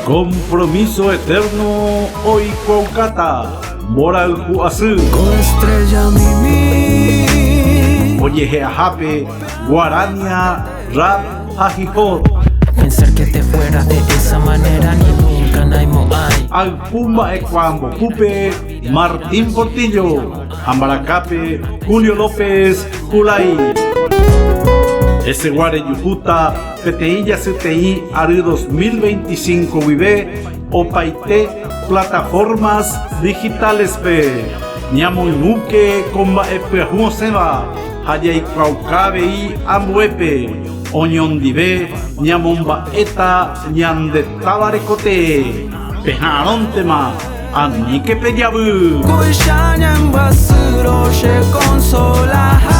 Compromiso eterno hoy Cuaucata, Moral Huazú, Estrella Mimi, Oye Ajape, Guarania, Rap, Ajijot, pensar que te fueras de esa manera ni nunca naimo hay. Alpumba Ecuambo, Cupe, Martín Portillo, Ambaracape, Julio López, Julay. Ese Guare Yujuta, PTI CTI ARI 2025 Vive, Opaite, plataformas digitales P. Ñamoinuque, Comba Epejuo Seba, Hayay Cuaucabe y Ambuepe, Oñondive, Ñamomba Eta, Ñande Tabarecote, Pejaron Tema, Anique Peyabu. Kushanya en basuro se consola.